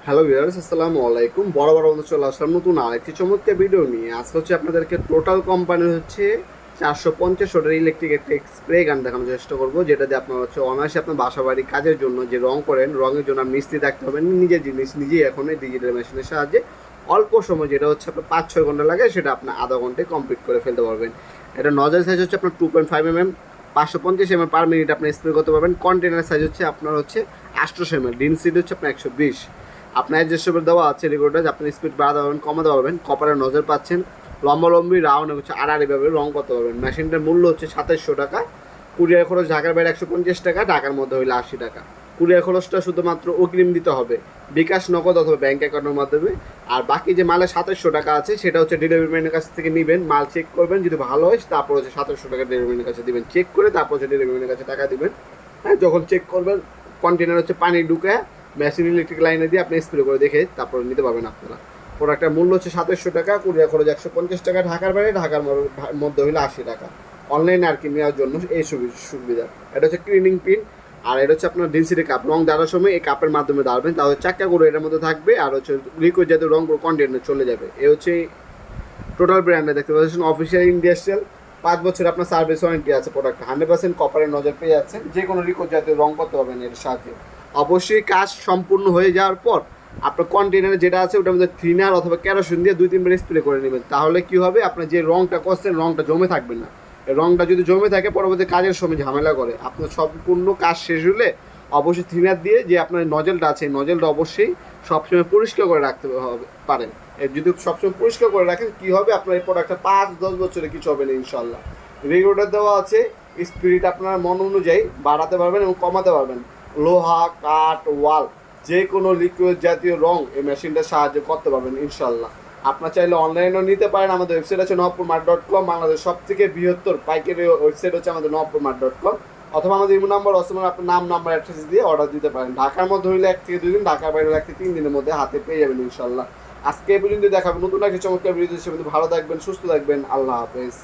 Hello viewers, আসসালামু আলাইকুম। বড় বন্ধু চলে আসলাম নতুন আরেকটি চমৎকার ভিডিও নিয়ে। আজকে হচ্ছে আপনাদেরকে টোটাল কোম্পানির হচ্ছে 450 ওয়াটের ইলেকট্রিক একটা স্প্রে গান দেখানোর চেষ্টা করবো, যেটা দিয়ে আপনার হচ্ছে অনায়াসে আপনার বাসা বাড়ি কাজের জন্য যে রং করেন, রঙের জন্য আর মিস্ত্রি থাকতে হবে না, নিজের জিনিস নিজেই এখন এই ডিজিটাল মেশিনের সাহায্যে অল্প সময়, যেটা হচ্ছে আপনার 5-6 ঘন্টা লাগে, সেটা আপনার আধা ঘন্টায় কমপ্লিট করে ফেলতে পারবেন। এটা নজল সাইজ হচ্ছে আপনার 2.5 mm, 550 ml পার মিনিট আপনি স্প্রে করতে পারবেন। কন্টেনার সাইজ হচ্ছে আপনার হচ্ছে 800 ml, ডিন সিড হচ্ছে আপনার 120। আপনার অ্যাডজাস্টেবল দেওয়া আছে রেকর্ডার, আপনি স্পিড বাড়াতে পারবেন, কমাতে পারবেন। কপারের নজর পাচ্ছেন, লম্বালম্বি রাউন্ড হচ্ছে আড়াআড়িভাবে রং করতে পারবেন। মেশিনটার মূল্য হচ্ছে 2700 টাকা। কুরিয়ার খরচ ঢাকার বাইরে 150 টাকা, ঢাকার মধ্যে হইলে 80 টাকা। কুরিয়ার খরচটা শুধুমাত্র অগ্রিম দিতে হবে, বিকাশ, নগদ অথবা ব্যাঙ্ক অ্যাকাউন্টের মাধ্যমে। আর বাকি যে মালের 2700 টাকা আছে সেটা হচ্ছে ডেলিভারি ম্যানের কাছ থেকে নেবেন, মাল চেক করবেন, যদি ভালো হয় তারপর হচ্ছে 2700 টাকা ডেলিভারি ম্যানের কাছে দিবেন। চেক করে তারপর হচ্ছে ডেলিভারি ম্যানের কাছে টাকা দিবেন। হ্যাঁ, যখন চেক করবেন কন্টেনার হচ্ছে পানি ঢুকে মেশিন ইলেকট্রিক লাইনে দিয়ে আপনি স্প্রে করে দেখে তারপরে নিতে পারবেন আপনারা। প্রোডাক্টের মূল্য হচ্ছে 2700 টাকা, কুরিয়ার খরচ 150 টাকা, ঢাকার বাইরে ঢাকার মধ্যে হইলে 80 টাকা। অনলাইনে আর কি নেওয়ার জন্য এই সুবিধা। এটা হচ্ছে ক্লিনিং পিন, আর এটা হচ্ছে আপনার ডেন্সিটি কাপ। রং দাঁড়ার সময় এই কাপের মাধ্যমে দাঁড়াবেন, তাহলে চাক্কা করে এটার মধ্যে থাকবে, আর হচ্ছে লিকুইড জাতীয় রং কন্টেনার চলে যাবে। এ হচ্ছে টোটাল ব্র্যান্ডে দেখতে পাচ্ছেন, অফিসিয়াল ইন্ডাস্ট্রিয়াল। 5 বছর আপনার সার্ভিস ওয়ারেন্টি আছে। প্রোডাক্ট 100% কপারের নজর পেয়ে যাচ্ছেন, যে কোনো লিকুইড জাতীয় রং করতে পারবেন এর সাথে। অবশ্যই কাজ সম্পূর্ণ হয়ে যাওয়ার পর আপনার কন্টেনারে যেটা আছে ওটার মধ্যে থিনার অথবা কেরোসিন দিয়ে 2-3 বার স্প্রে করে নেবেন। তাহলে কি হবে, আপনার যে রংটা করছেন রংটা জমে থাকবে না। এই রংটা যদি জমে থাকে পরবর্তী কাজের সময় ঝামেলা করে। আপনার সম্পূর্ণ কাজ শেষ হলে অবশ্যই থিনার দিয়ে যে আপনার নজলটা আছে, নজলটা অবশ্যই সবসময় পরিষ্কার করে রাখতে হবে পারেন। যদি সবসময় পরিষ্কার করে রাখেন কি হবে, আপনার এই প্রোডাক্টটা 5-10 বছরে কিছু হবে না ইনশাল্লাহ। রেগুলেটর দেওয়া আছে, স্পিরিট আপনার মন অনুযায়ী বাড়াতে পারবেন এবং কমাতে পারবেন। লোহা, কাঠ, ওয়াল, যে কোনো লিকুইড জাতীয় রং এই মেশিনটার সাহায্যে করতে পারবেন ইনশাল্লাহ। আপনার চাইলে অনলাইনেও নিতে পারেন। আমাদের ওয়েবসাইট আছে নবপুরমার্ট.com। বাংলাদেশ সব থেকে বৃহত্তর পাইকারি ওয়েবসাইট হচ্ছে আমাদের নবপুরমার্ট.com, অথবা আমাদের ইমো নাম্বার অথবা আপনার নাম, নাম্বার, অ্যাড্রেস দিয়ে অর্ডার দিতে পারেন। ঢাকার মধ্যে হইলে 1 থেকে 2 দিন, ঢাকার বাইরে 1 থেকে 3 দিনের মধ্যে হাতে পেয়ে যাবেন ইনশাল্লাহ। আজকে এই পর্যন্ত দেখাবেন নতুন একটা চমৎকার ভিডিও। ভালো থাকবেন, সুস্থ থাকবেন, আল্লাহ হাফেজ।